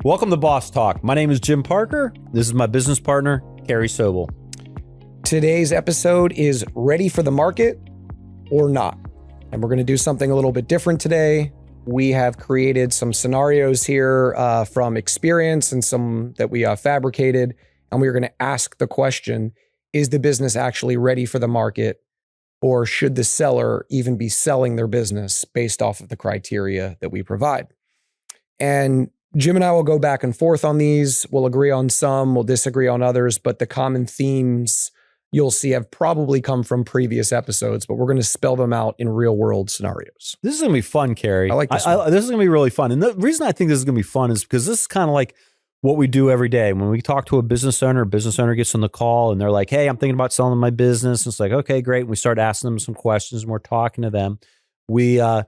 Welcome to Boss Talk. My name is Jim Parker. This is my business partner, Carey Sobel. Today's episode is ready for the market or not. And we're going to do something a little bit different today. We have created some scenarios here from experience and some that we fabricated. And we're going to ask the question, is the business actually ready for the market? Or should the seller even be selling their business based off of the criteria that we provide? And Jim and I will go back and forth on these. We'll agree on some, we'll disagree on others, but the common themes you'll see have probably come from previous episodes, but we're going to spell them out in real world scenarios. This is going to be fun, Carey. I like this. This is going to be really fun. And the reason I think this is going to be fun is because this is kind of like what we do every day. When we talk to a business owner gets on the call and they're like, hey, I'm thinking about selling my business. And it's like, okay, great. And we start asking them some questions and we're talking to them. We, kind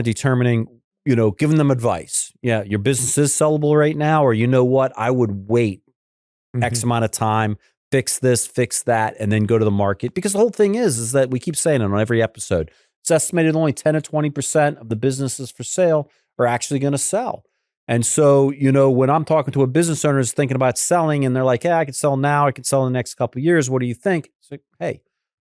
of determining, giving them advice. Yeah, your business is sellable right now, or you know what? I would wait X amount of time, fix this, fix that, and then go to the market. Because the whole thing is that we keep saying it on every episode. It's estimated only 10 to 20% of the businesses for sale are actually going to sell. And so, when I'm talking to a business owner who's thinking about selling and they're like, I could sell now, I could sell in the next couple of years. What do you think? It's like, hey,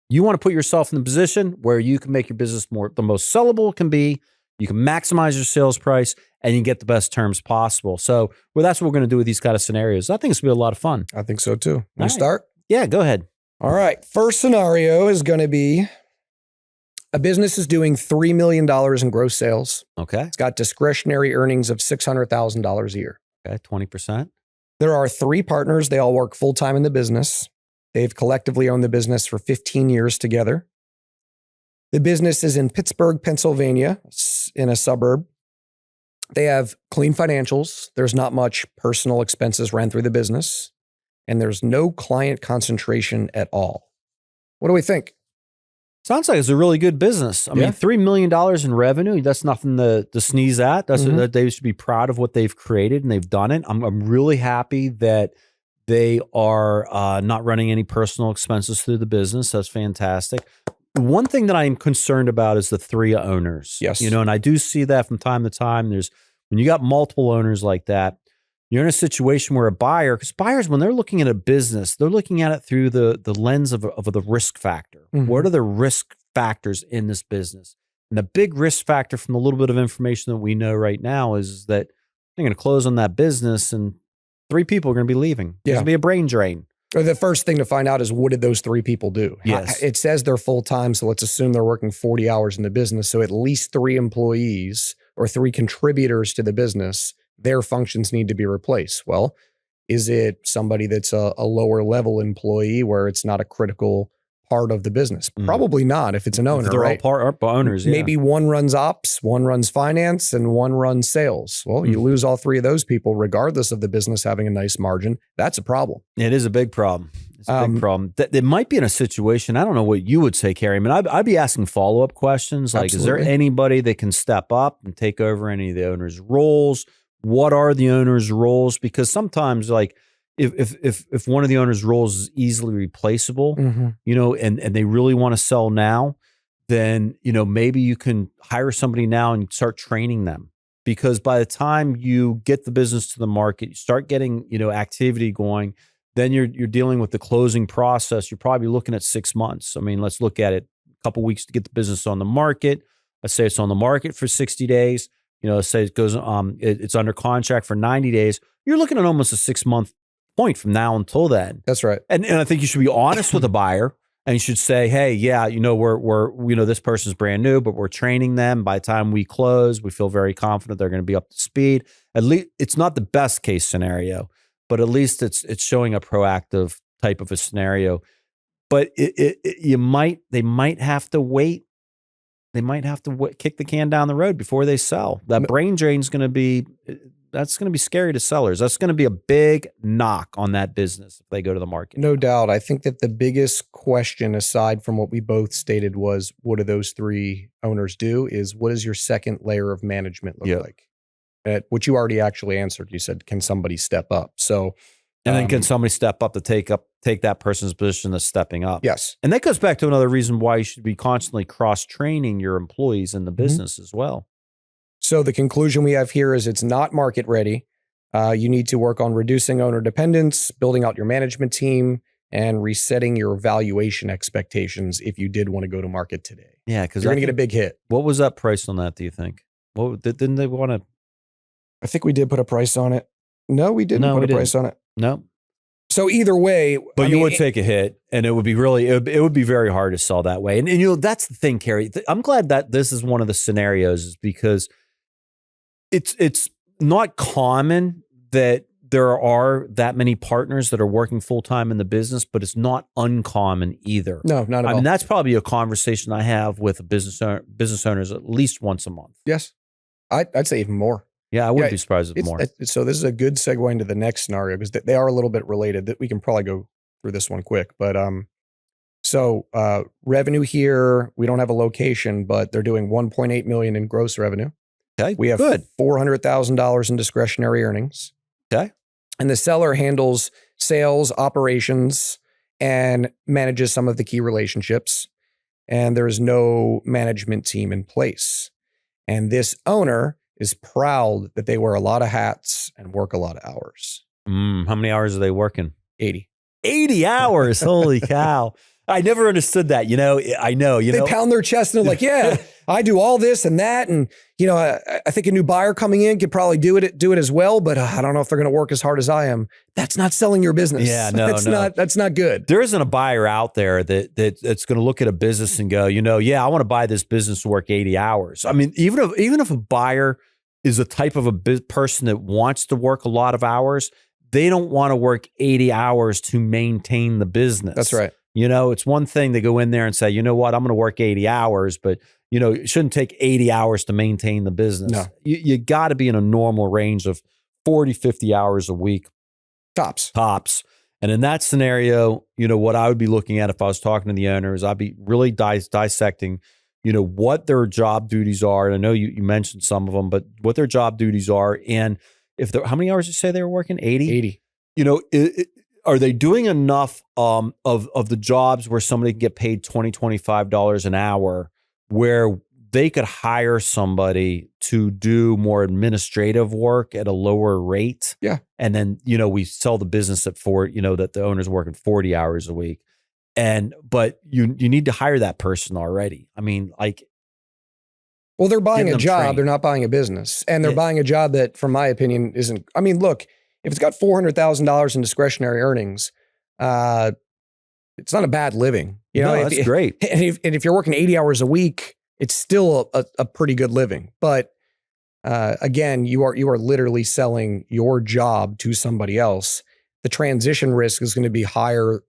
you want to put yourself in the position where you can make your business the most sellable it can be. You can maximize your sales price and you get the best terms possible. So, that's what we're going to do with these kind of scenarios. I think it's going to be a lot of fun. I think so too. You start? Yeah, go ahead. All right. First scenario is going to be a business is doing $3 million in gross sales. Okay. It's got discretionary earnings of $600,000 a year. Okay, 20%. There are 3 partners. They all work full-time in the business. They've collectively owned the business for 15 years together. The business is in Pittsburgh, Pennsylvania, in a suburb. They have clean financials. There's not much personal expenses ran through the business, and there's no client concentration at all. What do we think? Sounds like it's a really good business. I mean, $3 million in revenue, that's nothing to sneeze at. That's that they should be proud of what they've created, and they've done it. I'm really happy that they are not running any personal expenses through the business. That's fantastic. One thing that I'm concerned about is the 3 owners. Yes. And I do see that from time to time. When you got multiple owners like that, you're in a situation where because buyers, when they're looking at a business, they're looking at it through the lens of the risk factor. What are the risk factors in this business? And the big risk factor from the little bit of information that we know right now is that they're going to close on that business and 3 people are going to be leaving. There's going to be a brain drain. Or the first thing to find out is, what did those 3 people do? Yes. It says they're full-time, so let's assume they're working 40 hours in the business. So at least 3 employees or 3 contributors to the business, their functions need to be replaced. Well, is it somebody that's a lower level employee where it's not a critical part of the business? Probably not if it's an owner, They're right? all owners, Maybe one runs ops, one runs finance, and one runs sales. Well, you lose all 3 of those people, regardless of the business having a nice margin. That's a problem. It is a big problem. It's a big problem. They might be in a situation, I don't know what you would say, Carey. I mean, I'd be asking follow-up questions like, Is there anybody that can step up and take over any of the owner's roles? What are the owner's roles? Because sometimes, like, if one of the owner's roles is easily replaceable, and they really want to sell now, then, maybe you can hire somebody now and start training them. Because by the time you get the business to the market, you start getting, activity going, then you're dealing with the closing process. You're probably looking at 6 months. I mean, let's look at it, a couple of weeks to get the business on the market. Let's say it's on the market for 60 days. Say it goes, it's under contract for 90 days. You're looking at almost a 6-month point from now until then. That's right. And I think you should be honest with the buyer and you should say, hey, yeah, we're this person's brand new, but we're training them. By the time we close, we feel very confident they're going to be up to speed. At least it's not the best case scenario, but at least it's showing a proactive type of a scenario. But they might have to wait. They might have to kick the can down the road before they sell. That brain drain is going to be scary to sellers. That's going to be a big knock on that business if they go to the market. No doubt. I think that the biggest question, aside from what we both stated, was what do those 3 owners do, is what does your second layer of management look like? Which you already actually answered. You said, can somebody step up? So, and then can somebody step up to take that person's position that's stepping up? Yes. And that goes back to another reason why you should be constantly cross-training your employees in the business as well. So the conclusion we have here is it's not market ready. You need to work on reducing owner dependence, building out your management team, and resetting your valuation expectations if you did want to go to market today. Yeah, because You're going to get a big hit. What was that price on that, do you think? Well, didn't they want to? I think we did put a price on it. No, we didn't put a price on it. No. So either way, but you would take a hit, and it would be really, it would be very hard to sell that way. And you know, that's the thing, Carey. I'm glad that this is one of the scenarios, is because it's not common that there are that many partners that are working full-time in the business, but it's not uncommon either. No, not at all. I mean, that's probably a conversation I have with business owners at least once a month. Yes. I'd say even more. Yeah, I wouldn't be surprised if more. So this is a good segue into the next scenario, because they are a little bit related. That we can probably go through this one quick. But revenue here, we don't have a location, but they're doing $1.8 million in gross revenue. Okay, we have $400,000 in discretionary earnings. Okay. And the seller handles sales, operations, and manages some of the key relationships. And there's no management team in place. And this owner is proud that they wear a lot of hats and work a lot of hours. How many hours are they working? 80. 80 hours. Holy cow. I never understood that. They pound their chest and they're like, yeah, I do all this and that. And, I think a new buyer coming in could probably do it as well, but I don't know if they're going to work as hard as I am. That's not selling your business. Yeah, no, that's not good. There isn't a buyer out there that's going to look at a business and go, I want to buy this business to work 80 hours. I mean, even if a buyer is a type of a person that wants to work a lot of hours, they don't want to work 80 hours to maintain the business. That's right. It's one thing to go in there and say, you know what, I'm going to work 80 hours, but it shouldn't take 80 hours to maintain the business. No. You got to be in a normal range of 40, 50 hours a week. Tops. And in that scenario, what I would be looking at if I was talking to the owners, I'd be really dissecting, what their job duties are. And I know you mentioned some of them, but what their job duties are. And how many hours did you say they were working? 80? 80. Are they doing enough of the jobs where somebody can get paid $20, $25 an hour, where they could hire somebody to do more administrative work at a lower rate? Yeah. And then, we sell the business at that the owner's working 40 hours a week. But you need to hire that person already. I mean, well, they're buying a job. Trained. They're not buying a business. And they're buying a job that, from my opinion, isn't, look, if it's got $400,000 in discretionary earnings, it's not a bad living. That's great. And if you're working 80 hours a week, it's still a pretty good living. But again, you are literally selling your job to somebody else. The transition risk is going to be higher.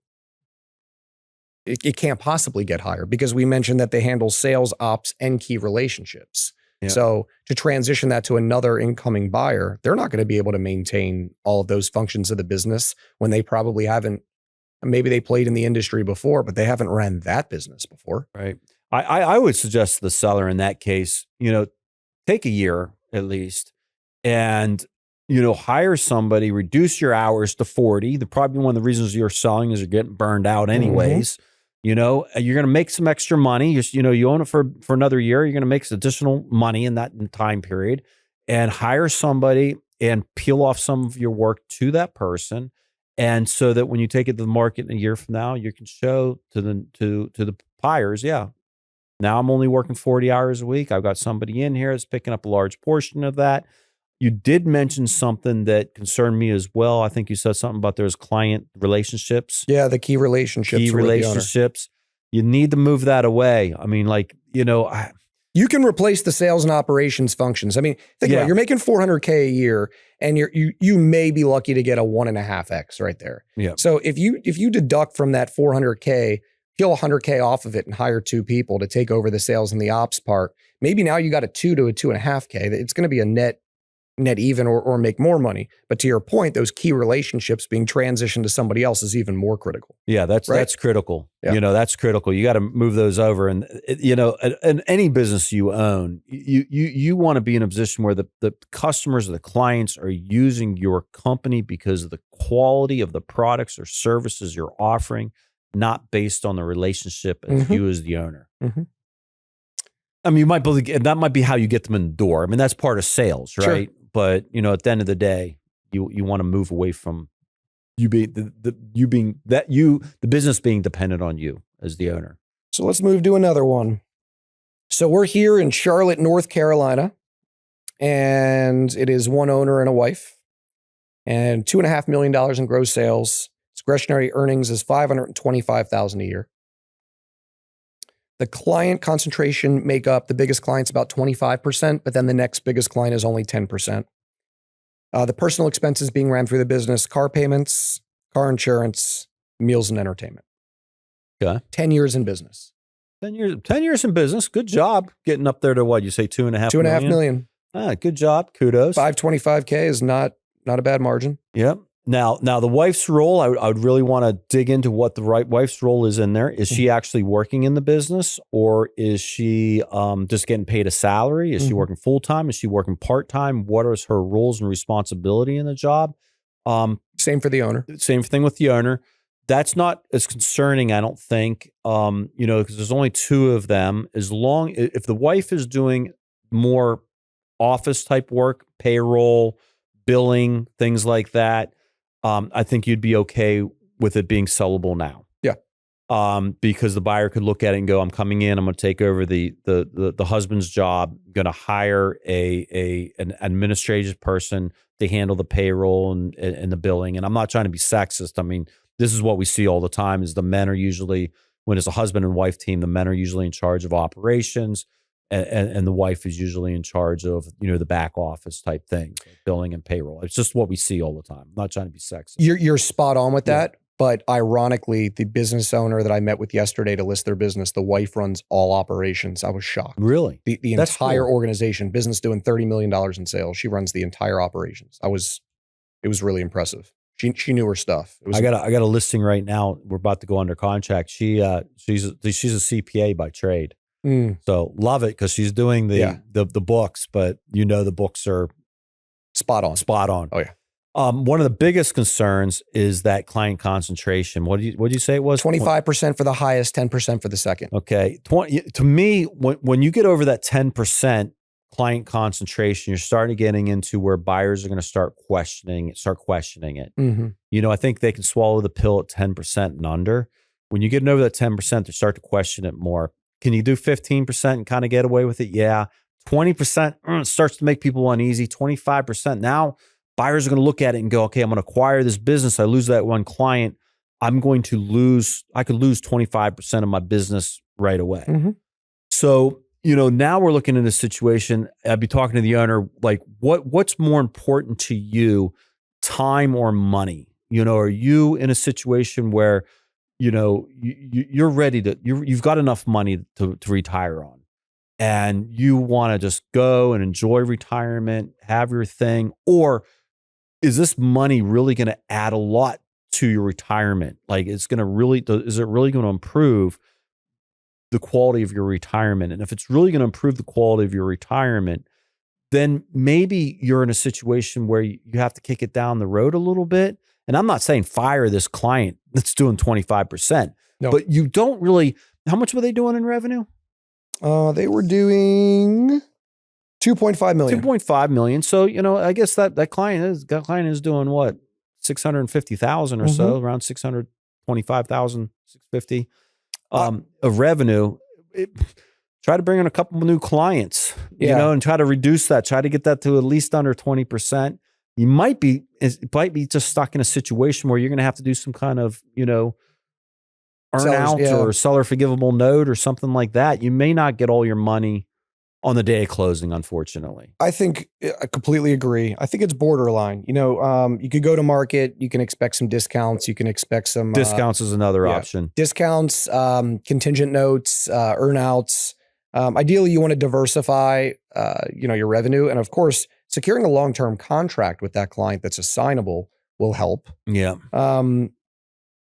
It can't possibly get higher, because we mentioned that they handle sales, ops, and key relationships. Yeah. So to transition that to another incoming buyer, they're not going to be able to maintain all of those functions of the business when they probably haven't. Maybe they played in the industry before, but they haven't ran that business before. Right. I would suggest to the seller in that case, take a year at least and, hire somebody, reduce your hours to 40. Probably one of the reasons you're selling is you're getting burned out anyways. Mm-hmm. You're going to make some extra money. You own it for another year. You're going to make some additional money in that time period, and hire somebody and peel off some of your work to that person. And so that when you take it to the market in a year from now, you can show to the buyers, yeah, now I'm only working 40 hours a week. I've got somebody in here that's picking up a large portion of that. You did mention something that concerned me as well. I think you said something about there's client relationships. Yeah, the key relationships. You need to move that away. I mean, you can replace the sales and operations functions. I mean, think about it. You're making $400K a year, and you may be lucky to get a 1.5x right there. Yeah. So if you deduct from that $400K, peel $100K off of it and hire 2 people to take over the sales and the ops part, maybe now you got a 2 to a 2.5K. It's going to be a net even or make more money. But to your point, those key relationships being transitioned to somebody else is even more critical. Yeah, that's critical. Yeah. That's critical. You got to move those over. And, in any business you own, you want to be in a position where the customers or the clients are using your company because of the quality of the products or services you're offering, not based on the relationship as you as the owner. Mm-hmm. I mean, that might be how you get them in the door. I mean, that's part of sales, right? Sure. But, at the end of the day, You want to move away from you being the business being dependent on you as the owner. So let's move to another one. So we're here in Charlotte, North Carolina, and it is one owner and a wife, and $2.5 million in gross sales. Discretionary earnings is $525,000 a year. The client concentration makeup, the biggest client's about 25%, but then the next biggest client is only 10%. The personal expenses being ran through the business: car payments, car insurance, meals and entertainment. Okay. 10 years in business. 10 years in business. Good job getting up there to what you say, 2.5 $2.5 million. Good job. Kudos. $525K is not a bad margin. Yep. Now the wife's role, I would really want to dig into what the right wife's role is in there. Is she actually working in the business, or is she just getting paid a salary? Is she working full time? Is she working part time? What are her roles and responsibility in the job? Same for the owner. Same thing with the owner. That's not as concerning, I don't think. Because there's only two of them. If the wife is doing more office type work, payroll, billing, things like that, I think you'd be okay with it being sellable now. Yeah. Because the buyer could look at it and go, I'm coming in, I'm going to take over the husband's job, going to hire an administrative person to handle the payroll and the billing. And I'm not trying to be sexist. I mean, this is what we see all the time is the men are usually, when it's a husband and wife team, the men are usually in charge of operations. And the wife is usually in charge of, the back office type things, like billing and payroll. It's just what we see all the time. I'm not trying to be sexist. You're spot on with that. But ironically, the business owner that I met with yesterday to list their business, the wife runs all operations. I was shocked. Really? The entire organization, business doing $30 million in sales. She runs the entire operations. It was really impressive. She knew her stuff. I got a listing right now. We're about to go under contract. She's a CPA by trade. So love it because she's doing the books, but the books are spot on. Oh yeah. One of the biggest concerns is that client concentration. What did you say it was? 25% for the highest, 10% for the second. Okay. To me, when you get over that 10% client concentration, you're starting getting into where buyers are going to start questioning it. I think they can swallow the pill at 10% and under. When you get over that 10%, they start to question it more. Can you do 15% and kind of get away with it? Yeah. 20% starts to make people uneasy. 25%. Now buyers are going to look at it and go, okay, I'm going to acquire this business. I lose that one client. I could lose 25% of my business right away. So, now we're looking at a situation. I'd be talking to the owner, like what's more important to you, time or money? Are you in a situation where you're ready you've got enough money to retire on, and you want to just go and enjoy retirement, have your thing? Or is this money really going to add a lot to your retirement? Like is it really going to improve the quality of your retirement? And if it's really going to improve the quality of your retirement, then maybe you're in a situation where you have to kick it down the road a little bit. And I'm not saying fire this client that's doing 25%, but you don't really, how much were they doing in revenue? They were doing $2.5 million. 2.5 million. So, I guess that client is doing what? 650,000 or so, around 625,000, 650 of revenue. Try to bring in a couple of new clients, and try to reduce that, try to get that to at least under 20%. You might be just stuck in a situation where you're going to have to do some kind of, earn out or seller forgivable note or something like that. You may not get all your money on the day of closing, unfortunately. I completely agree. I think it's borderline. You could go to market. You can expect some discounts. You can expect some discounts is another option. Discounts, contingent notes, earnouts. Ideally, you want to diversify, your revenue, and of course, securing a long-term contract with that client that's assignable will help. Yeah.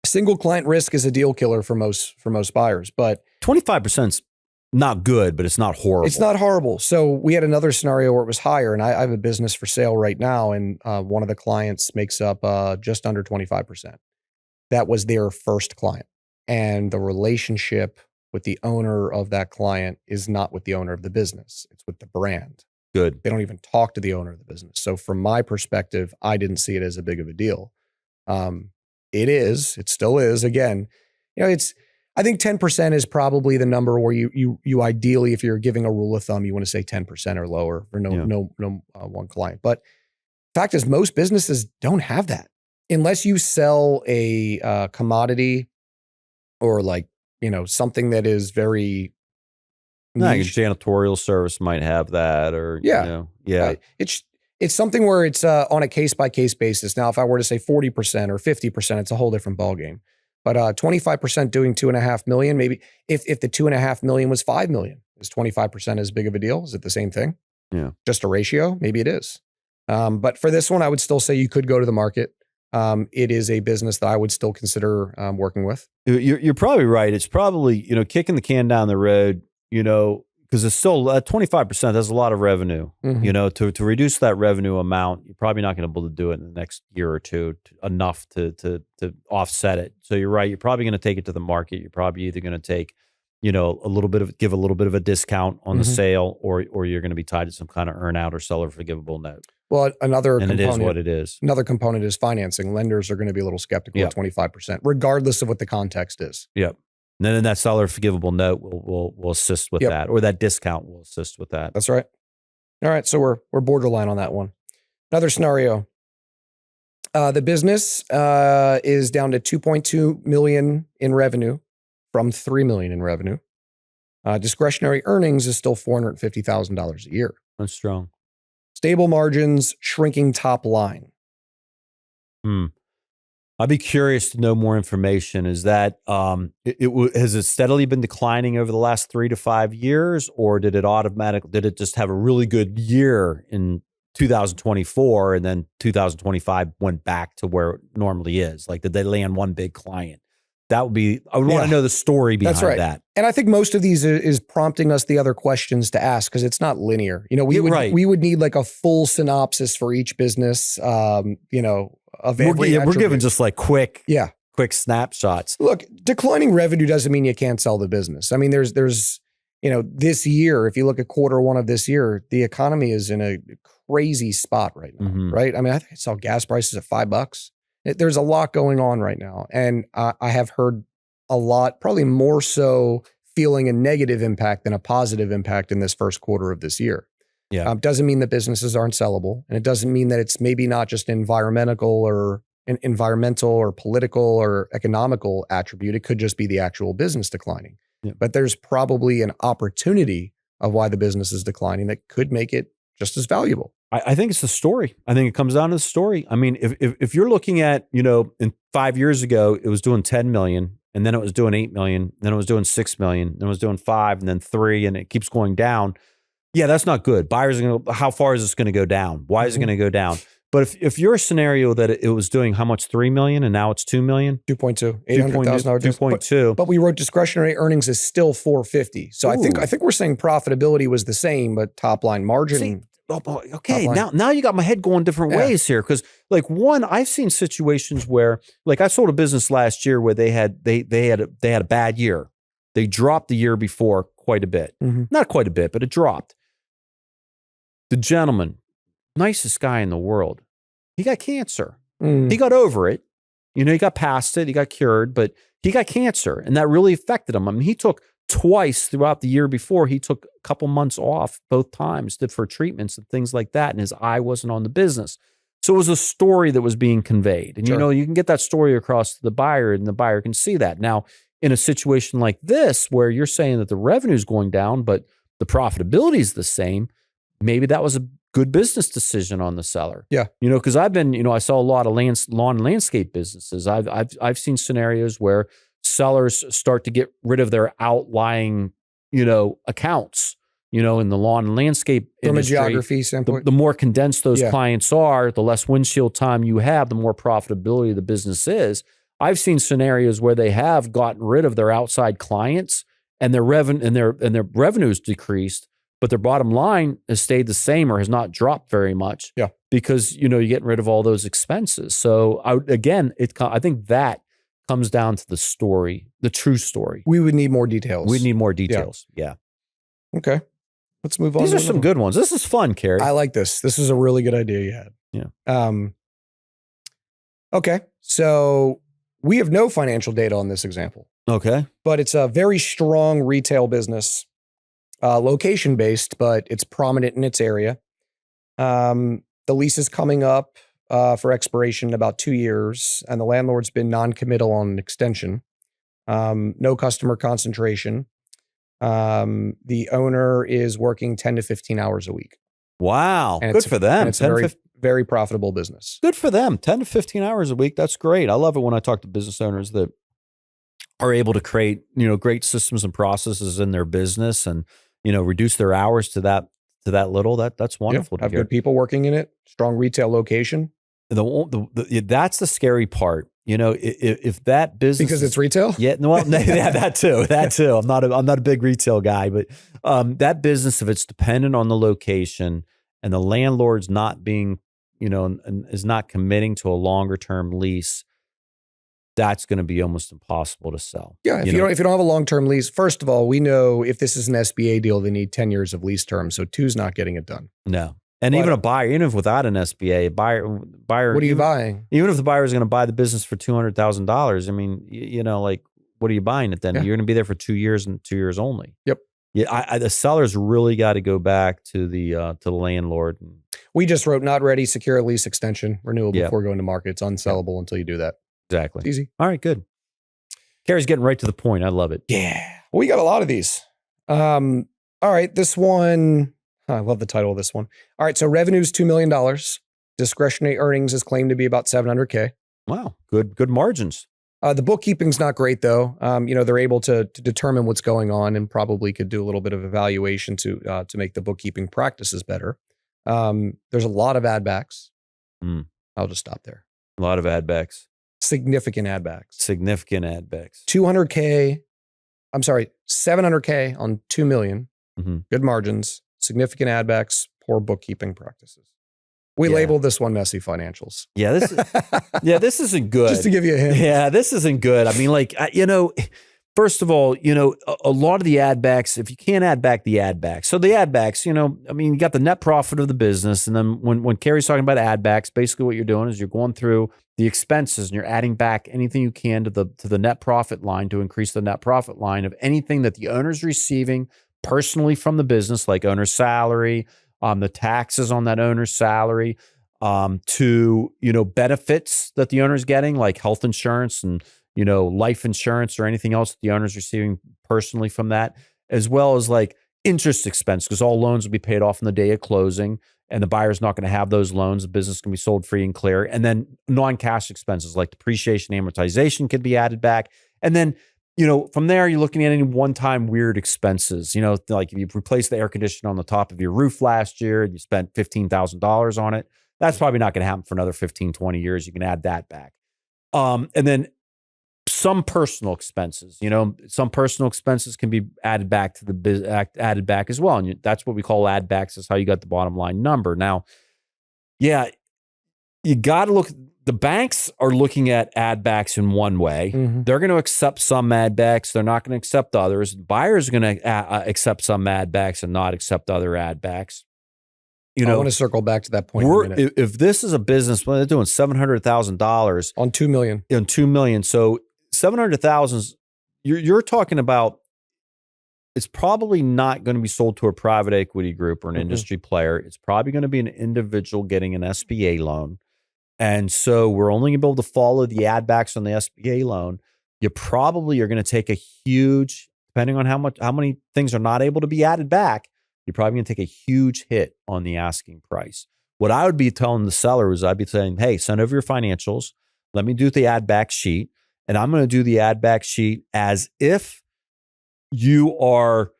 Single client risk is a deal killer for most buyers, but 25% is not good, but it's not horrible. It's not horrible. So we had another scenario where it was higher, and I have a business for sale right now, and one of the clients makes up just under 25%. That was their first client, and the relationship with the owner of that client is not with the owner of the business. It's with the brand. Good. They don't even talk to the owner of the business. So from my perspective, I didn't see it as a big of a deal. It still is. Again, I think 10% is probably the number where you ideally, if you're giving a rule of thumb, you want to say 10% or lower for no one client. But fact is, most businesses don't have that unless you sell a commodity or something that is very niche. Janitorial service might have that, or It's something where it's on a case by case basis. Now, if I were to say 40% or 50%, it's a whole different ballgame. But 25% doing $2.5 million, maybe if the $2.5 million was $5 million, is 25% as big of a deal? Is it the same thing? Yeah, just a ratio? Maybe it is. But for this one, I would still say you could go to the market. It is a business that I would still consider working with. You're probably right. It's probably kicking the can down the road. Because it's still 25%. That's a lot of revenue. Mm-hmm. To reduce that revenue amount, you're probably not going to be able to do it in the next year or two enough to offset it. So you're right. You're probably going to take it to the market. You're probably either going to take, give a little bit of a discount on the sale, or you're going to be tied to some kind of earn out or seller forgivable note. Well, another component, it is what it is. Another component is financing. Lenders are going to be a little skeptical at 25%, regardless of what the context is. Yep. And then that seller forgivable note will assist with that, or that discount will assist with that. That's right. All right, so we're borderline on that one. Another scenario: the business is down to 2.2 million in revenue from 3 million in revenue. Discretionary earnings is still $450,000 a year. That's strong. Stable margins, shrinking top line. I'd be curious to know more information. Is that has it steadily been declining over the last 3 to 5 years, or did it just have a really good year in 2024 and then 2025 went back to where it normally is? Like, did they land one big client? I would want to know the story behind that. And I think most of these is prompting us the other questions to ask, because it's not linear. We would need like a full synopsis for each business. We're giving just like quick snapshots. Look, declining revenue doesn't mean you can't sell the business. I mean, there's this year, if you look at quarter one of this year, the economy is in a crazy spot right now, right? I mean, I think I saw gas prices at $5. There's a lot going on right now. And I have heard a lot, probably more so feeling a negative impact than a positive impact in this first quarter of this year. Yeah. Doesn't mean that businesses aren't sellable. And it doesn't mean that it's maybe not just environmental or political or economical attribute. It could just be the actual business declining. Yeah. But there's probably an opportunity of why the business is declining that could make it just as valuable. I think it's the story. I think it comes down to the story. I mean, if you're looking at, in 5 years ago, it was doing 10 million, and then it was doing 8 million, then it was doing 6 million, then it was doing 5, and then 3, and it keeps going down. Yeah, that's not good. Buyers are going to, how far is this going to go down? Why is it going to go down? But if you're a scenario that it was doing how much, 3 million, and now it's 2 million? 2.2, $800,000. 2.2. But we wrote discretionary earnings is still 450. So I think we're saying profitability was the same, but top line margin. Okay, now you got my head going different ways here, because I've seen situations where, I sold a business last year where they had a bad year. They dropped the year before quite a bit, not quite a bit, but it dropped. The gentleman, nicest guy in the world, he got cancer. He got over it, he got past it, he got cured, but he got cancer, and that really affected him. I mean, he took twice throughout the year before, he took a couple months off both times for treatments and things like that, and his eye wasn't on the business. So it was a story that was being conveyed. And you can get that story across to the buyer, and the buyer can see that. Now, in a situation like this, where you're saying that the revenue is going down, but the profitability is the same, maybe that was a good business decision on the seller. Yeah. Because I've been, I saw a lot of lawn and landscape businesses. I've seen scenarios where sellers start to get rid of their outlying, accounts, in the lawn and landscape industry. From a geography standpoint. The more condensed those clients are, the less windshield time you have, the more profitability the business is. I've seen scenarios where they have gotten rid of their outside clients, and their revenues decreased, but their bottom line has stayed the same or has not dropped very much. Yeah. Because you're getting rid of all those expenses. So I think that comes down to the story, the true story. We would need more details. We need more details. Yeah. Okay. let's move on. These are some good ones. This is fun, Carey. I like this. This is a really good idea you had. Yeah. Okay. So we have no financial data on this example. Okay. But it's a very strong retail business, location-based, but it's prominent in its area. The lease is coming up for expiration in about 2 years, and the landlord's been non-committal on an extension. No customer concentration. The owner is working 10 to 15 hours a week. Wow. Good for them. It's a very, very profitable business. Good for them. 10 to 15 hours a week. That's great. I love it when I talk to business owners that are able to create, great systems and processes in their business and, reduce their hours to that little. That's wonderful. Have good people working in it. Strong retail location. That's the scary part. If that business because it's retail. Yeah, that too. I'm not a big retail guy, but that business, if it's dependent on the location and the landlord's not being, and is not committing to a longer term lease, that's going to be almost impossible to sell. Yeah, if you don't have a long-term lease, first of all, we know if this is an SBA deal, they need 10 years of lease term. So 2's not getting it done. No. And even a buyer, even if without an SBA, buyer, what are you buying? Even if the buyer is going to buy the business for $200,000, I mean, what are you buying it then? Yeah. You're going to be there for 2 years and 2 years only. Yep. Yeah, the seller's really got to go back to the landlord. We just wrote not ready, secure a lease extension, renewal before going to market. It's unsellable until you do that. Exactly. It's easy. All right, good. Carey's getting right to the point. I love it. Yeah. Well, we got a lot of these. All right, this one. I love the title of this one. All right, so revenue's $2 million. Discretionary earnings is claimed to be about $700K. Wow, good margins. The bookkeeping's not great though. They're able to determine what's going on and probably could do a little bit of evaluation to make the bookkeeping practices better. There's a lot of add backs. I'll just stop there. A lot of add backs. Significant add backs. 700K on 2 million. Mm-hmm. Good margins. Significant add backs, poor bookkeeping practices. We labeled this one messy financials. Yeah, this isn't good. Just to give you a hint. Yeah, this isn't good. I mean, first of all, a lot of the add backs, if you can't add back the add backs. So the add backs, you got the net profit of the business. And then when Carey's talking about add backs, basically what you're doing is you're going through the expenses and you're adding back anything you can to the net profit line to increase the net profit line of anything that the owner's receiving personally from the business, like owner's salary, the taxes on that owner's salary, to, benefits that the owner's getting, like health insurance and, life insurance or anything else that the owner's receiving personally from that, as well as like interest expense, because all loans will be paid off on the day of closing and the buyer's not going to have those loans. The business can be sold free and clear. And then non-cash expenses like depreciation, amortization could be added back. And then, from there, you're looking at any one-time weird expenses. Like if you replaced the air conditioner on the top of your roof last year and you spent $15,000 on it, that's probably not going to happen for another 15, 20 years. You can add that back. And then some personal expenses, some personal expenses can be added back to added back as well. And that's what we call add backs. That's how you got the bottom line number. Now, yeah, you got to look. The banks are looking at add backs in one way. Mm-hmm. They're going to accept some add backs. They're not going to accept others. Buyers are going to accept some add backs and not accept other add backs. I want to circle back to that point in a minute. If this is a business, they're doing $700,000 on 2 million. On 2 million. So 700,000, you're talking about, it's probably not going to be sold to a private equity group or an industry player. It's probably going to be an individual getting an SBA loan. And so we're only going to be able to follow the add backs on the SBA loan. You probably are going to take a huge, depending on how many things are not able to be added back, you're probably going to take a huge hit on the asking price. What I would be telling the seller is I'd be saying, hey, send over your financials. Let me do the add back sheet. And I'm going to do the add back sheet as if you are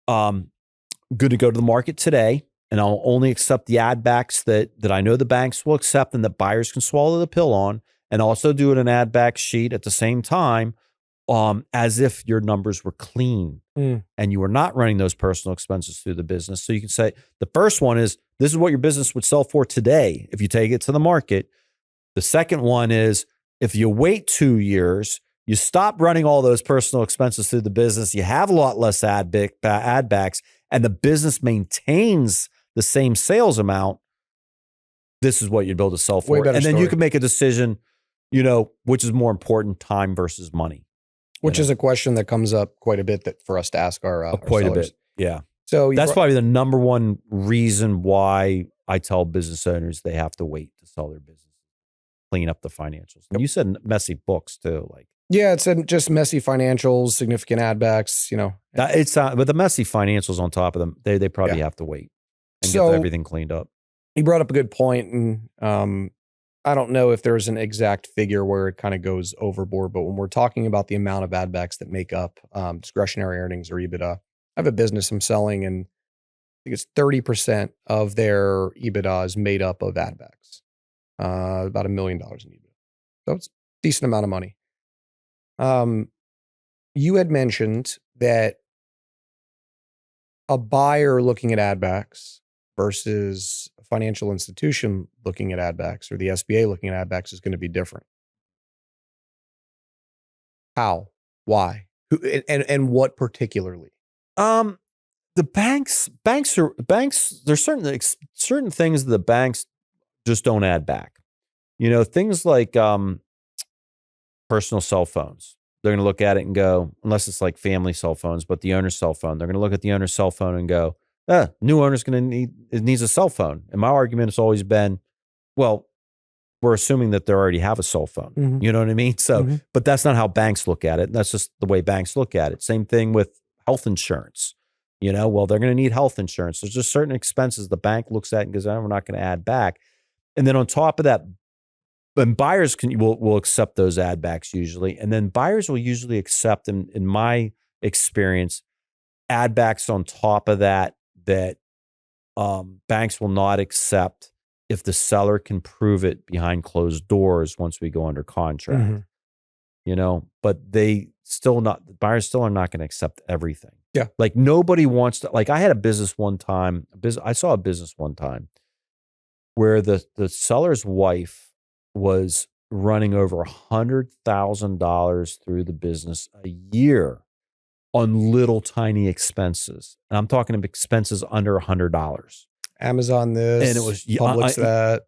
good to go to the market today. And I'll only accept the add backs that I know the banks will accept and that buyers can swallow the pill on, and also do it an add back sheet at the same time, as if your numbers were clean and you were not running those personal expenses through the business. So you can say the first one is, this is what your business would sell for today if you take it to the market. The second one is, if you wait 2 years, you stop running all those personal expenses through the business, you have a lot less add backs, and the business maintains the same sales amount, this is what you'd build a sell for. Way better And then story. you can make a decision, which is more important, time versus money. Which is a question that comes up quite a bit that for us to ask our quite sellers. a bit. Yeah. So that's probably the number one reason why I tell business owners they have to wait to sell their business, clean up the financials. And you said messy books too, yeah, it's just messy financials, significant ad backs, It's but the messy financials on top of them, they probably have to wait and get everything cleaned up. You brought up a good point, and I don't know if there's an exact figure where it kind of goes overboard, but when we're talking about the amount of ad backs that make up discretionary earnings or EBITDA, I have a business I'm selling, and I think it's 30% of their EBITDA is made up of ad backs, about $1 million in EBITDA. So it's a decent amount of money. You had mentioned that a buyer looking at ad backs versus a financial institution looking at ad backs or the SBA looking at ad backs is going to be different. How? Why? Who? And what particularly? The banks. There's certain things that the banks just don't add back. Things like personal cell phones. They're going to look at it and go, unless it's like family cell phones, but the owner's cell phone, they're going to look at the owner's cell phone and go, new owner's going to needs a cell phone. And my argument has always been, well, we're assuming that they already have a cell phone. Mm-hmm. You know what I mean? So, but that's not how banks look at it. That's just the way banks look at it. Same thing with health insurance. Well, they're going to need health insurance. There's just certain expenses the bank looks at and goes, we're not going to add back. And then on top of that, and buyers will accept those add backs usually. And then buyers will usually accept, in my experience, add backs on top of that banks will not accept if the seller can prove it behind closed doors once we go under contract. But buyers still are not going to accept everything. Yeah. Like nobody wants to, I had a business one time, I saw a business one time where the seller's wife was running over $100,000 through the business a year on little tiny expenses. And I'm talking about expenses under $100. Amazon this, and it was Publix that.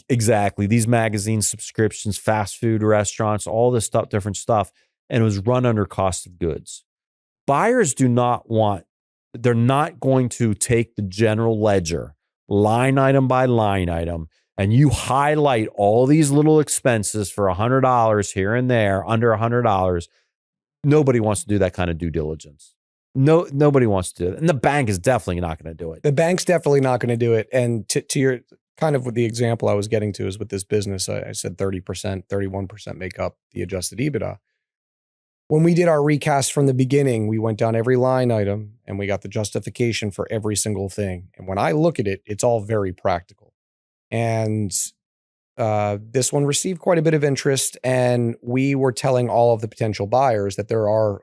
Exactly. These magazine subscriptions, fast food restaurants, all this stuff, different stuff. And it was run under cost of goods. Buyers they're not going to take the general ledger line item by line item, and you highlight all these little expenses for $100 here and there, under $100. Nobody wants to do that kind of due diligence. Nobody wants to do it. And the bank is definitely not going to do it. The bank's definitely not going to do it. And to your kind of with the example I was getting to is with this business, I said 30%, 31% make up the adjusted EBITDA. When we did our recast from the beginning, we went down every line item and we got the justification for every single thing. And when I look at it, it's all very practical. And this one received quite a bit of interest, and we were telling all of the potential buyers that there are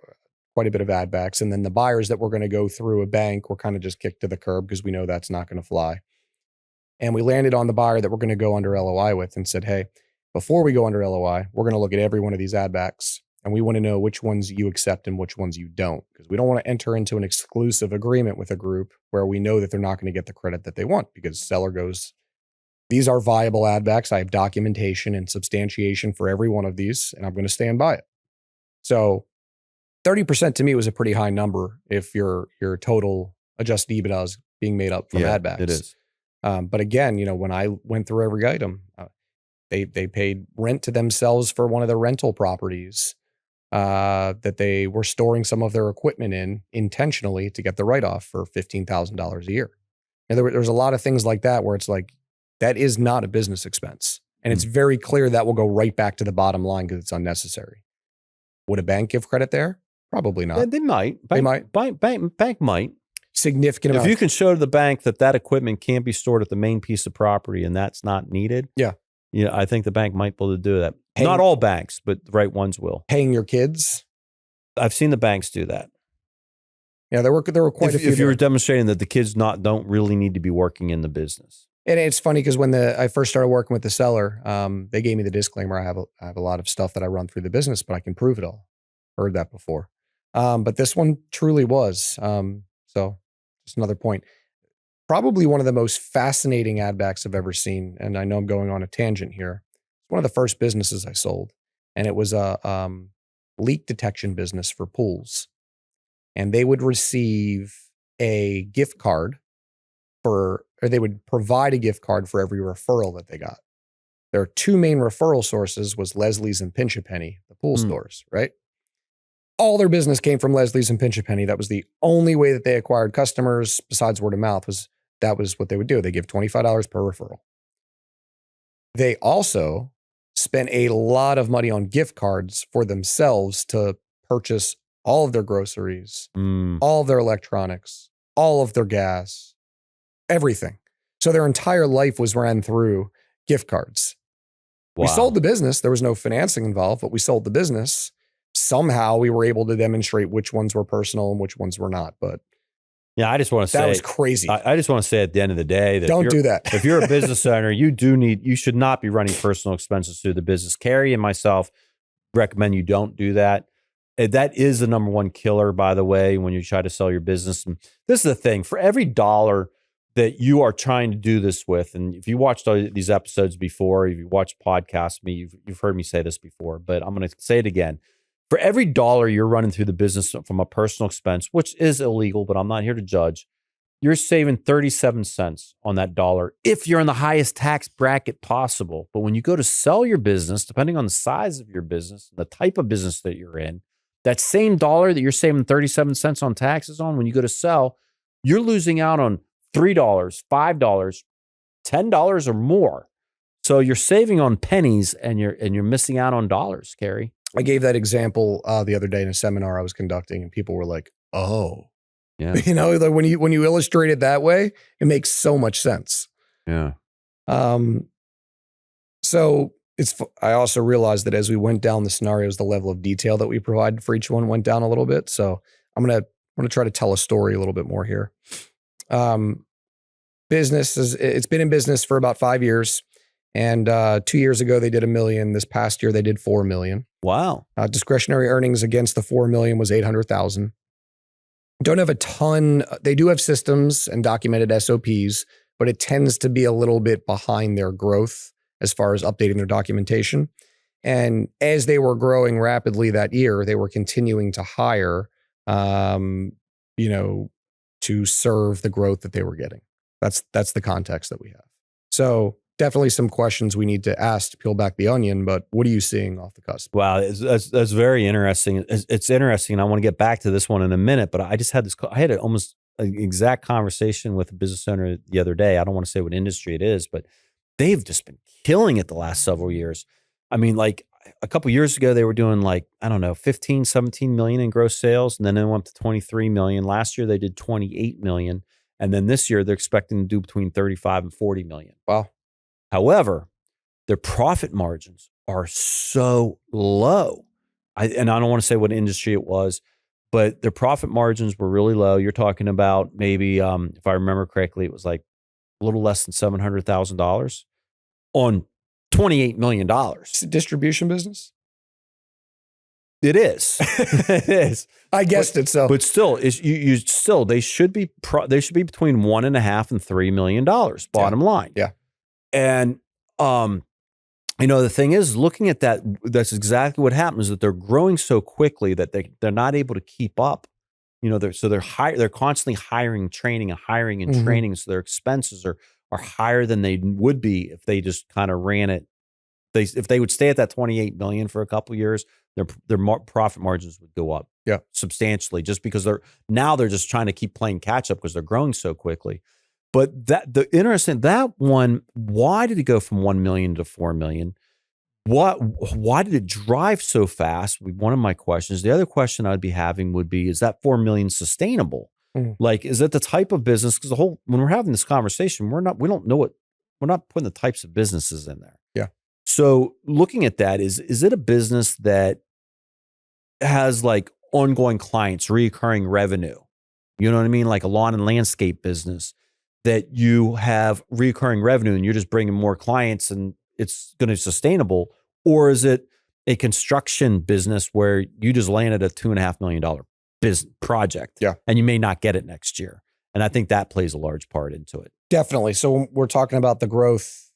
quite a bit of ad backs. And then the buyers that were going to go through a bank were kind of just kicked to the curb because we know that's not going to fly. And we landed on the buyer that we're going to go under LOI with and said, hey, before we go under LOI, we're going to look at every one of these ad backs. And we want to know which ones you accept and which ones you don't, because we don't want to enter into an exclusive agreement with a group where we know that they're not going to get the credit that they want, because seller goes, these are viable ad backs. I have documentation and substantiation for every one of these, and I'm going to stand by it. So 30% to me was a pretty high number if your total adjusted EBITDA is being made up from ad backs. It is. But again, when I went through every item, they paid rent to themselves for one of their rental properties that they were storing some of their equipment in intentionally to get the write-off for $15,000 a year. And there's a lot of things like that where it's like, that is not a business expense. And it's very clear that will go right back to the bottom line because it's unnecessary. Would a bank give credit there? Probably not. They might. Bank might. Significant amount. If you can show to the bank that equipment can't be stored at the main piece of property and that's not needed. Yeah. I think the bank might be able to do that. Not all banks, but the right ones will. Paying your kids. I've seen the banks do that. Yeah, there were quite a few. If you were demonstrating that the kids don't really need to be working in the business. And it's funny because when I first started working with the seller, they gave me the disclaimer. I have a lot of stuff that I run through the business, but I can prove it all. Heard that before. But this one truly was. So just another point. Probably one of the most fascinating ad backs I've ever seen. And I know I'm going on a tangent here. It's one of the first businesses I sold, and it was a leak detection business for pools. And they would receive a gift card or they would provide a gift card for every referral that they got. Their two main referral sources was Leslie's and Pinch a Penny, the pool stores, right? All their business came from Leslie's and Pinch a Penny. That was the only way that they acquired customers besides word of mouth. That was what they would do. They give $25 per referral. They also spent a lot of money on gift cards for themselves to purchase all of their groceries, all of their electronics, all of their gas, everything. So their entire life was ran through gift cards. Wow. We sold the business. There was no financing involved, but we sold the business. Somehow we were able to demonstrate which ones were personal and which ones were not. But yeah, I just want to say that was crazy. I just want to say at the end of the day that don't do that. If you're a business owner, you should not be running personal expenses through the business. Carey and myself recommend you don't do that. That is the number one killer, by the way, when you try to sell your business. And this is the thing: for every dollar that you are trying to do this with, and if you watched these episodes before, if you watched podcasts me, you've heard me say this before, but I'm going to say it again. For every dollar you're running through the business from a personal expense, which is illegal, but I'm not here to judge, you're saving 37 cents on that dollar if you're in the highest tax bracket possible. But when you go to sell your business, depending on the size of your business, the type of business that you're in, that same dollar that you're saving 37 cents on taxes on, when you go to sell, you're losing out on $3, $5, $10 or more. So you're saving on pennies and you're missing out on dollars, Carey. I gave that example the other day in a seminar I was conducting, and people were like, "Oh, yeah." You know, like when you illustrate it that way, it makes so much sense. Yeah. So I also realized that as we went down the scenarios, the level of detail that we provided for each one went down a little bit. So I'm gonna try to tell a story a little bit more here. It's been in business for about 5 years. And 2 years ago, they did $1 million. This past year, they did $4 million. Wow. Discretionary earnings against the $4 million was $800,000. Don't have a ton. They do have systems and documented SOPs, but it tends to be a little bit behind their growth as far as updating their documentation. And as they were growing rapidly that year, they were continuing to hire, to serve the growth that they were getting. That's the context that we have. So definitely some questions we need to ask to peel back the onion, but what are you seeing off the cusp? Wow, that's very interesting. It's interesting. I want to get back to this one in a minute, but I had almost an exact conversation with a business owner the other day. I don't want to say what industry it is, but they've just been killing it the last several years. I mean, like a couple years ago, they were doing 15, 17 million in gross sales, and then they went to 23 million. Last year, they did 28 million. And then this year, they're expecting to do between 35 and 40 million. Wow. However, their profit margins are so low. I don't want to say what industry it was, but their profit margins were really low. You're talking about maybe, if I remember correctly, it was like a little less than $700,000 on $28 million. It's a distribution business? It is. It is. I guessed it. So, but still, they should be between $1.5 and $3 million. Bottom line. Yeah. And, the thing is, looking at that, that's exactly what happens, that they're growing so quickly that they're not able to keep up. They're constantly hiring, training, and training. So their expenses are higher than they would be if they just kind of ran it. If they would stay at that 28 million for a couple of years, their profit margins would go up substantially, just because they're just trying to keep playing catch up because they're growing so quickly. But that one, why did it go from 1 million to 4 million? Why did it drive so fast? One of my questions. The other question I'd be having would be, is that 4 million sustainable? Like, is it the type of business? Because when we're having this conversation, we're not putting the types of businesses in there. Yeah. So looking at that, is it a business that has like ongoing clients, recurring revenue? You know what I mean? Like a lawn and landscape business that you have recurring revenue and you're just bringing more clients and it's going to be sustainable? Or is it a construction business where you just landed a $2.5 million business project, and you may not get it next year, And I think that plays a large part into it. Definitely. So when we're talking about the growth,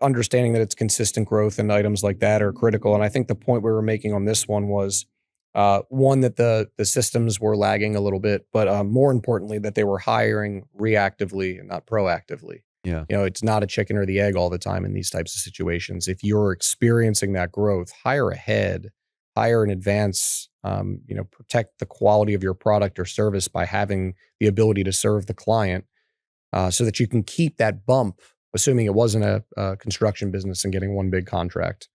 understanding that it's consistent growth and items like that are critical. And I think the point we were making on this one was one, that the systems were lagging a little bit, but more importantly, that they were hiring reactively and not proactively. Yeah. It's not a chicken or the egg all the time in these types of situations. If you're experiencing that growth, hire ahead, hire in advance, protect the quality of your product or service by having the ability to serve the client so that you can keep that bump, assuming it wasn't a construction business and getting one big contract.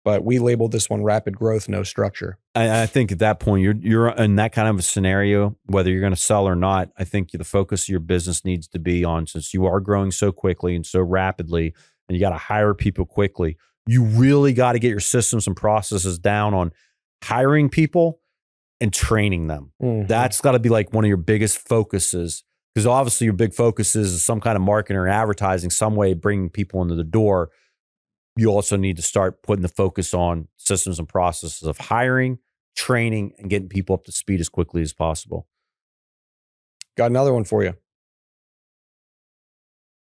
But we labeled this one rapid growth, no structure. I think at that point, you're in that kind of a scenario, whether you're going to sell or not. I think the focus of your business needs to be on, since you are growing so quickly and so rapidly, and you got to hire people quickly, you really got to get your systems and processes down on hiring people and training them. Mm-hmm. That's got to be like one of your biggest focuses, because obviously your big focus is some kind of marketing or advertising, some way of bringing people into the door. You also need to start putting the focus on systems and processes of hiring, training, and getting people up to speed as quickly as possible. Got another one for you.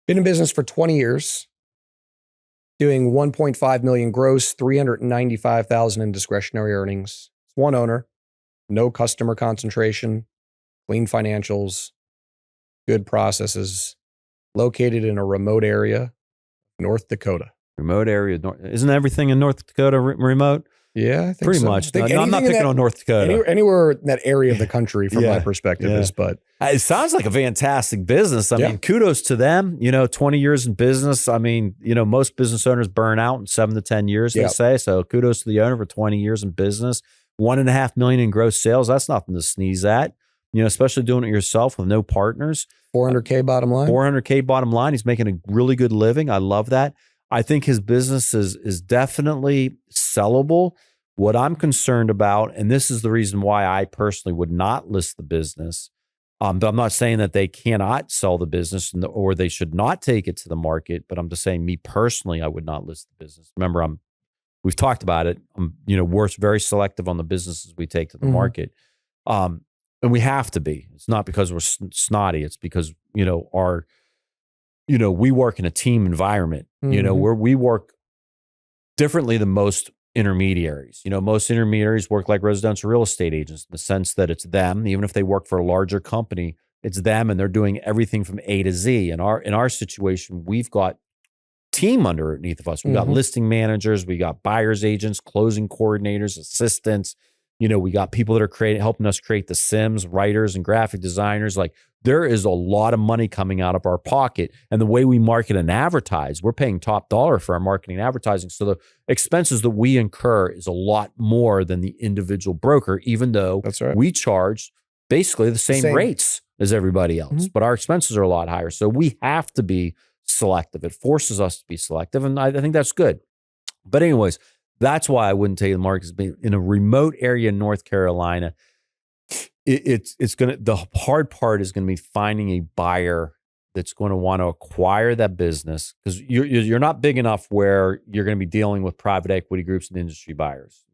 Been in business for 20 years, doing 1.5 million gross, 395,000 in discretionary earnings. It's one owner, no customer concentration, clean financials, good processes, located in a remote area, North Dakota. Remote area. Isn't everything in North Dakota remote? Yeah, I think pretty so. much. No, I'm not picking on North Dakota. Anywhere in that area of the country, from my perspective, is. But it sounds like a fantastic business. I mean, kudos to them. 20 years in business. I mean, most business owners burn out in 7 to 10 years, they say. So kudos to the owner for 20 years in business. $1.5 million in gross sales. That's nothing to sneeze at. Especially doing it yourself with no partners. $400K bottom line. $400K bottom line. He's making a really good living. I love that. I think his business is definitely sellable. What I'm concerned about, and this is the reason why I personally would not list the business, but I'm not saying that they cannot sell the business or they should not take it to the market, but I'm just saying, me personally, I would not list the business. Remember, we've talked about it. We're very selective on the businesses we take to the market. And we have to be. It's not because we're snotty. It's because, we work in a team environment, where we work differently than most intermediaries. Most intermediaries work like residential real estate agents in the sense that it's them. Even if they work for a larger company, it's them, and they're doing everything from A to Z. In our situation, we've got team underneath of us. We've got listing managers, we got buyers agents, closing coordinators, assistants. We got people that are helping us create the sims, writers, and graphic designers. Like, there is a lot of money coming out of our pocket. And the way we market and advertise, we're paying top dollar for our marketing and advertising. So the expenses that we incur is a lot more than the individual broker, even though we charge basically the same rates as everybody else. But our expenses are a lot higher. So we have to be selective. It forces us to be selective. And I think that's good. But anyways, that's why I wouldn't take the market in a remote area in North Carolina. The hard part is going to be finding a buyer that's going to want to acquire that business, because you're not big enough where you're going to be dealing with private equity groups and industry buyers.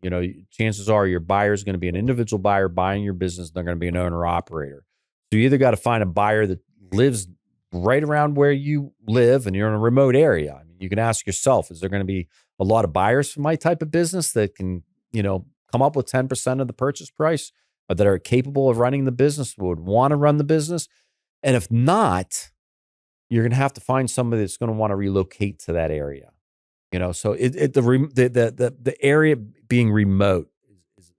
Chances are your buyer is going to be an individual buyer buying your business. They're going to be an owner operator. So you either got to find a buyer that lives right around where you live and you're in a remote area. I mean, you can ask yourself, is there going to be a lot of buyers for my type of business that can, come up with 10% of the purchase price, or that are capable of running the business, would want to run the business? And if not, you're going to have to find somebody that's going to want to relocate to that area. So the area being remote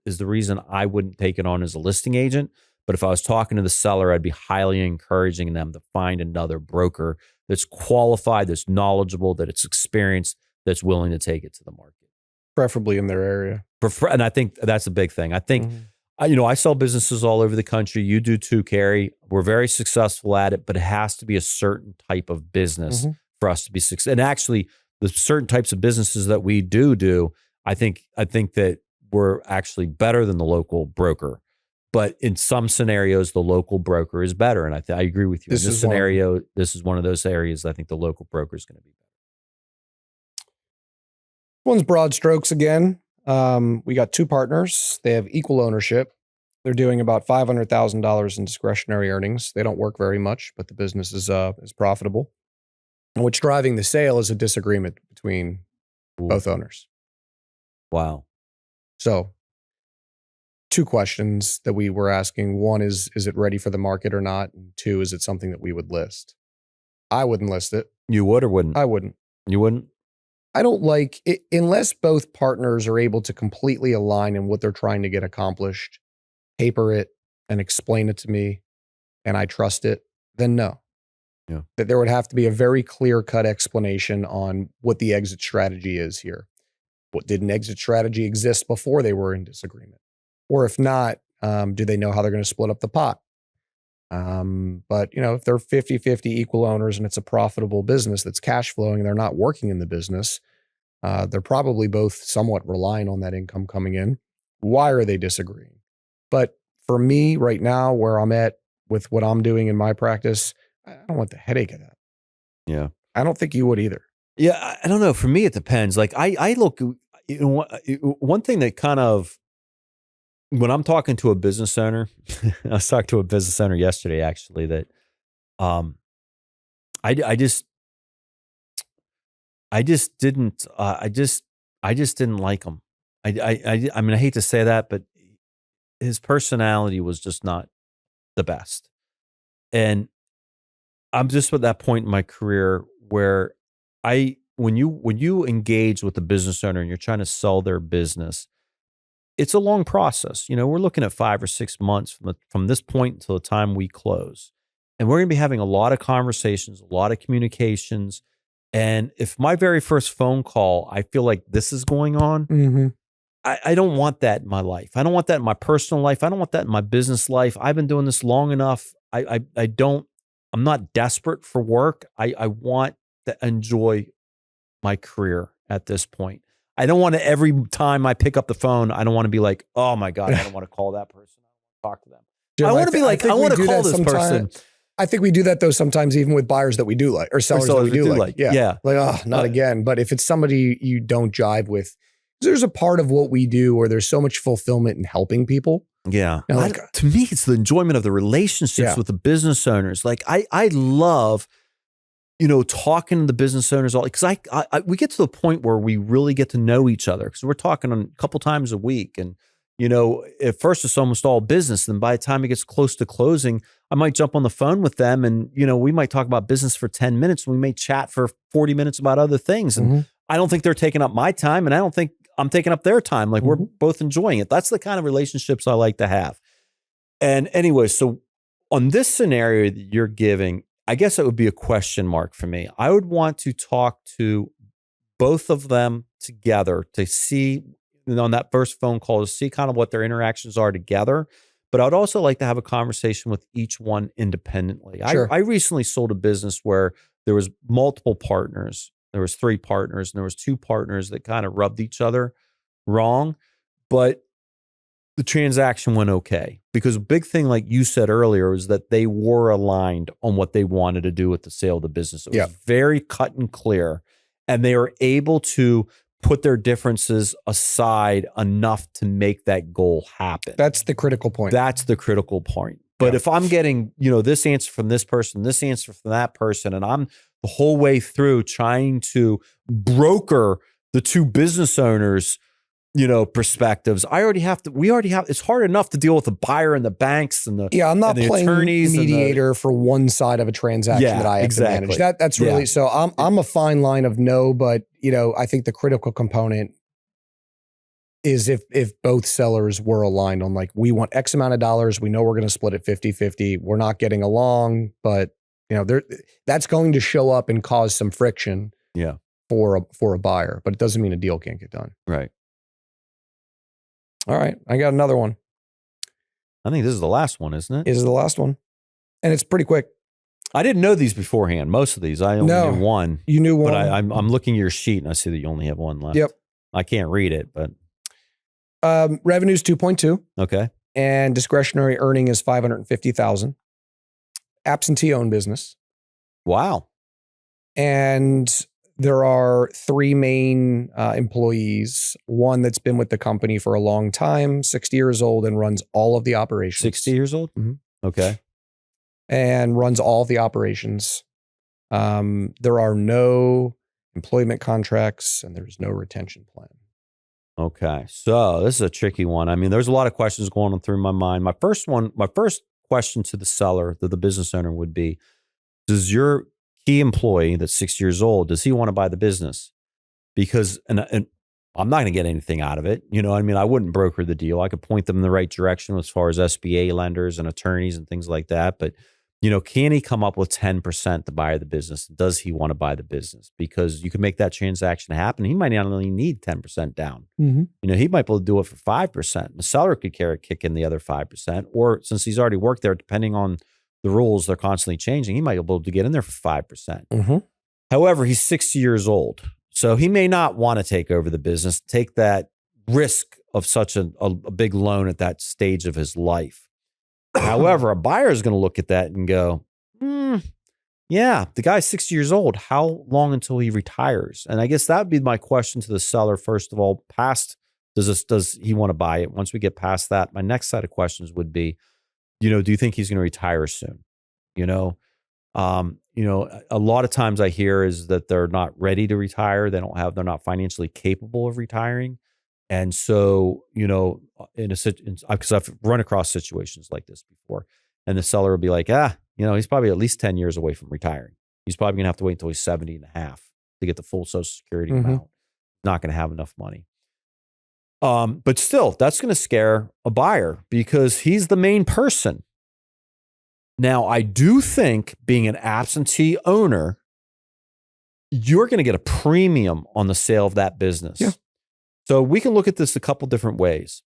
is the reason I wouldn't take it on as a listing agent. But if I was talking to the seller, I'd be highly encouraging them to find another broker that's qualified, that's knowledgeable, that it's experienced, that's willing to take it to the market. Preferably in their area. And I think that's a big thing. I think, I sell businesses all over the country. You do too, Carey. We're very successful at it, but it has to be a certain type of business for us to be successful. And actually, the certain types of businesses that we do, I think that we're actually better than the local broker. But in some scenarios, the local broker is better. And I agree with you. In this scenario, this is one of those areas I think the local broker is going to be better. One's broad strokes again. We got two partners. They have equal ownership. They're doing about $500,000 in discretionary earnings. They don't work very much, but the business is profitable. And what's driving the sale is a disagreement between both owners. Wow. So 2 questions that we were asking. One is it ready for the market or not? And 2, is it something that we would list? I wouldn't list it. You would or wouldn't? I wouldn't. You wouldn't? I don't like it unless both partners are able to completely align in what they're trying to get accomplished, paper it and explain it to me, and I trust it, then no. Yeah. That there would have to be a very clear-cut explanation on what the exit strategy is here. What did an exit strategy exist before they were in disagreement? Or if not, do they know how they're going to split up the pot? But if they're 50-50 equal owners and it's a profitable business that's cash flowing and they're not working in the business, they're probably both somewhat relying on that income coming in. Why are they disagreeing? But for me right now, where I'm at with what I'm doing in my practice, I don't want the headache of that. Yeah. I don't think you would either. Yeah. I don't know. For me, it depends. Like I look, one thing that kind of, when I'm talking to a business owner, I was talking to a business owner yesterday, actually, that I just didn't like him. I mean, I hate to say that, but his personality was just not the best. And I'm just at that point in my career where when you engage with a business owner and you're trying to sell their business, it's a long process. We're looking at 5 or 6 months from this point until the time we close. And we're going to be having a lot of conversations, a lot of communications. And if my very first phone call, I feel like this is going on, I don't want that in my life. I don't want that in my personal life. I don't want that in my business life. I've been doing this long enough. I'm not desperate for work. I want to enjoy my career at this point. I don't want to, every time I pick up the phone, I don't want to be like, oh my God, I don't want to call that person. I want to talk to them. Jim, I want to be like, I want to call this person. I think we do that though sometimes, even with buyers that we do like, or sellers that we do like. Yeah. Like, oh, not again. But if it's somebody you don't jive with, there's a part of what we do where there's so much fulfillment in helping people. Yeah. To me, it's the enjoyment of the relationships with the business owners. Like I love, talking to the business owners, because we get to the point where we really get to know each other, because we're talking a couple times a week. And, at first it's almost all business. Then by the time it gets close to closing, I might jump on the phone with them and, we might talk about business for 10 minutes. And we may chat for 40 minutes about other things. And I don't think they're taking up my time, and I don't think I'm taking up their time. Like we're both enjoying it. That's the kind of relationships I like to have. And anyway, so on this scenario that you're giving, I guess it would be a question mark for me. I would want to talk to both of them together to see, on that first phone call, to see kind of what their interactions are together. But I'd also like to have a conversation with each one independently. Sure. I recently sold a business where there was multiple partners. There was 3 partners, and there was 2 partners that kind of rubbed each other wrong. But the transaction went okay, because a big thing, like you said earlier, is that they were aligned on what they wanted to do with the sale of the business. It was very cut and clear, and they were able to put their differences aside enough to make that goal happen. That's the critical point. That's the critical point. But if I'm getting, this answer from this person, this answer from that person, and I'm the whole way through trying to broker the 2 business owners, perspectives, we already have, it's hard enough to deal with the buyer and the banks and I'm not playing mediator for one side of a transaction that I have to manage. That's really, so I'm a fine line of no, but I think the critical component is if both sellers were aligned on, like, we want X amount of dollars, we know we're going to split it 50-50, we're not getting along, but that's going to show up and cause some friction for a buyer, but it doesn't mean a deal can't get done. Right. All right. I got another one. I think this is the last one, isn't it? This is the last one. And it's pretty quick. I didn't know these beforehand. Most of these, I only knew one. You knew one. But I'm looking at your sheet and I see that you only have one left. Yep. I can't read it, but. Revenue's 2.2. Okay. And discretionary earning is 550,000. Absentee owned business. Wow. And there are three main employees. One that's been with the company for a long time, 60 years old, and runs all of the operations. 60 years old? Mhm. Okay. And runs all of the operations. There are no employment contracts and there's no retention plan. Okay. So this is a tricky one. I mean, there's a lot of questions going on through my mind. My first question to the seller, the business owner would be, does your key employee that's 6 years old, does he want to buy the business? Because, and I'm not going to get anything out of it. You know what I mean? I wouldn't broker the deal. I could point them in the right direction as far as SBA lenders and attorneys and things like that. But, you know, can he come up with 10% to buy the business? Does he want to buy the business? Because you can make that transaction happen. He might not only need 10% down. Mm-hmm. You know, he might be able to do it for 5%. The seller could kick in the other 5%. Or since he's already worked there, depending on the rules, they're constantly changing, he might be able to get in there for 5%. Mm-hmm. However, he's 60 years old. So he may not want to take over the business, take that risk of such a big loan at that stage of his life. However, a buyer is going to look at that and go, yeah, the guy's 60 years old. How long until he retires? And I guess that would be my question to the seller. First of all, does he want to buy it? Once we get past that, my next set of questions would be, you know, do you think he's going to retire soon? You know, a lot of times I hear is that they're not ready to retire. They're not financially capable of retiring. And so, you know, because I've run across situations like this before, and the seller will be like, you know, he's probably at least 10 years away from retiring. He's probably going to have to wait until he's 70 and a half to get the full Social Security amount. Not going to have enough money. But still, that's going to scare a buyer because he's the main person. Now, I do think being an absentee owner, you're going to get a premium on the sale of that business. Yeah. So we can look at this a couple different ways.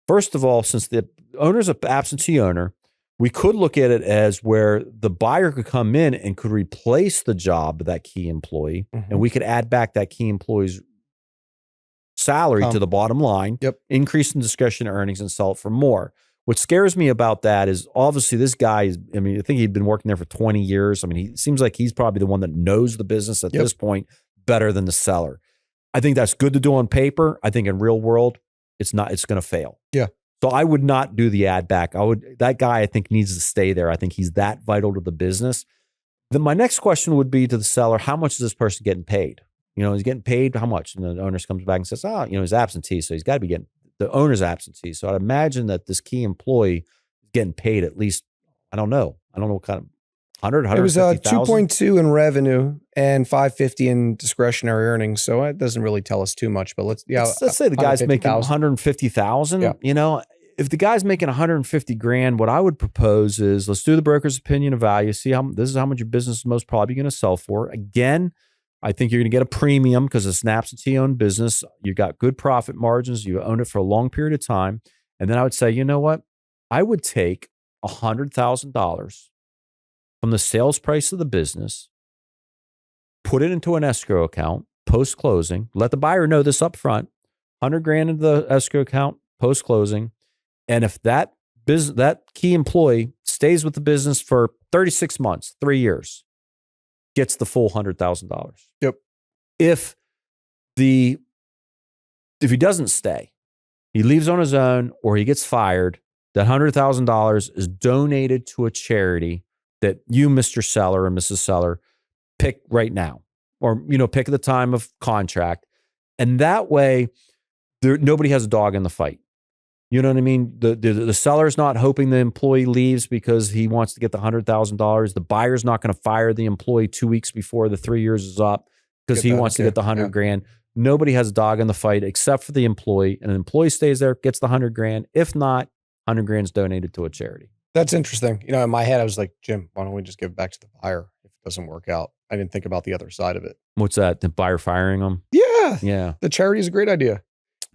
First of all, since the owner's an absentee owner, we could look at it as where the buyer could come in and could replace the job of that key employee, and we could add back that key employee's salary to the bottom line, increase in discretionary earnings, and sell it for more. What scares me about that is obviously this guy is, I mean, I think he'd been working there for 20 years. I mean, he seems like he's probably the one that knows the business at this point better than the seller. I think that's good to do on paper. I think in real world, it's not, it's going to fail. Yeah. So I would not do the add back. That guy I think needs to stay there. I think he's that vital to the business. Then my next question would be to the seller, how much is this person getting paid? You know, he's getting paid how much? And the owner comes back and says, you know, he's absentee. So he's got to be getting, the owner's absentee. So I'd imagine that this key employee is getting paid at least, I don't know what kind of 100, It was 2.2 in revenue and 550 in discretionary earnings. So it doesn't really tell us too much, but let's say the guy's making 150,000. Yeah. You know, if the guy's making 150 grand, what I would propose is let's do the broker's opinion of value. See this is how much your business is most probably going to sell for. Again, I think you're going to get a premium because it's an absentee-owned business. You've got good profit margins. You own it for a long period of time. And then I would say, you know what? I would take $100,000 from the sales price of the business, put it into an escrow account post-closing, let the buyer know this up front, 100 grand into the escrow account post-closing. And if that key employee stays with the business for 36 months, 3 years, gets the full $100,000. Yep. If he doesn't stay, he leaves on his own or he gets fired, that $100,000 is donated to a charity that you, Mr. Seller and Mrs. Seller, pick right now, or, you know, pick at the time of contract. And that way nobody has a dog in the fight. You know what I mean? The seller's not hoping the employee leaves because he wants to get the $100,000. The buyer's not going to fire the employee 2 weeks before the 3 years is up because he wants to get the 100 grand. Nobody has a dog in the fight except for the employee. And an employee stays there, gets the 100 grand. If not, 100 grand is donated to a charity. That's interesting. You know, in my head, I was like, Jim, why don't we just give it back to the buyer if it doesn't work out? I didn't think about the other side of it. What's that? The buyer firing them? Yeah. The charity is a great idea.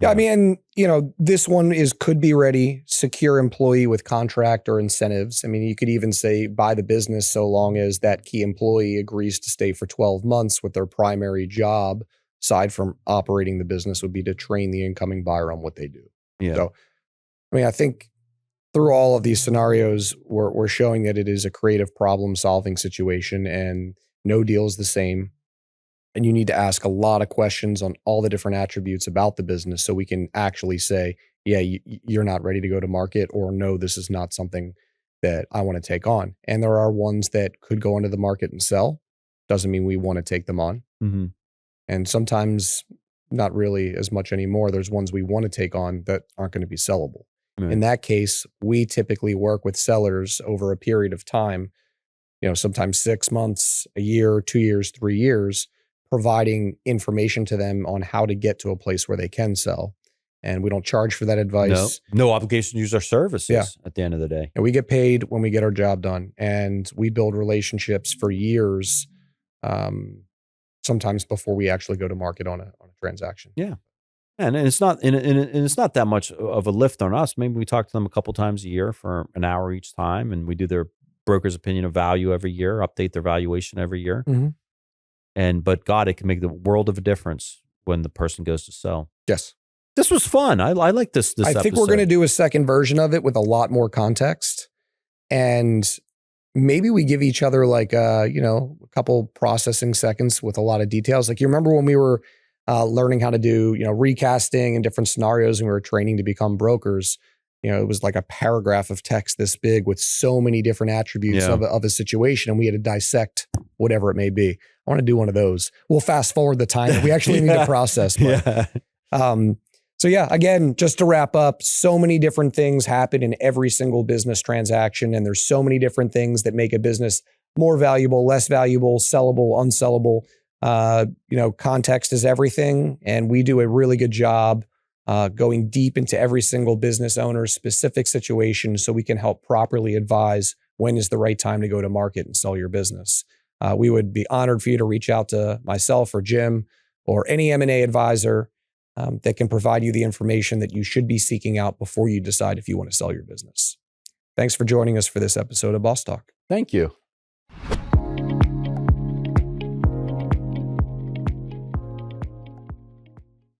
Yeah, I mean, you know, this one could be ready, secure employee with contract or incentives. I mean, you could even say buy the business so long as that key employee agrees to stay for 12 months with their primary job, aside from operating the business, would be to train the incoming buyer on what they do. Yeah. So, I mean, I think through all of these scenarios, we're showing that it is a creative problem-solving situation and no deal is the same. And you need to ask a lot of questions on all the different attributes about the business so we can actually say, yeah, you're not ready to go to market, or no, this is not something that I want to take on. And there are ones that could go into the market and sell. Doesn't mean we want to take them on. Mm-hmm. And sometimes not really as much anymore. There's ones we want to take on that aren't going to be sellable. Right. In that case, we typically work with sellers over a period of time, sometimes 6 months, a year, 2 years, 3 years, providing information to them on how to get to a place where they can sell. And we don't charge for that advice. No obligation to use our services at the end of the day. And we get paid when we get our job done. And we build relationships for years, sometimes before we actually go to market on a transaction. Yeah. And it's not and it's not that much of a lift on us. Maybe we talk to them a couple times a year for an hour each time, and we do their broker's opinion of value every year, update their valuation every year. Mm-hmm. But God, it can make the world of a difference when the person goes to sell. Yes. This was fun. I like this I think we're going to do a second version of it with a lot more context. And maybe we give each other like, a couple processing seconds with a lot of details. Like, you remember when we were learning how to do, recasting and different scenarios, and we were training to become brokers, it was like a paragraph of text this big with so many different attributes of a situation. And we had to dissect whatever it may be. I want to do one of those. We'll fast forward the time. We actually need to process. But, So yeah, again, just to wrap up, so many different things happen in every single business transaction. And there's so many different things that make a business more valuable, less valuable, sellable, unsellable. Context is everything. And we do a really good job going deep into every single business owner's specific situation so we can help properly advise when is the right time to go to market and sell your business. We would be honored for you to reach out to myself or Jim or any M&A advisor that can provide you the information that you should be seeking out before you decide if you want to sell your business. Thanks for joining us for this episode of Boss Talk. Thank you.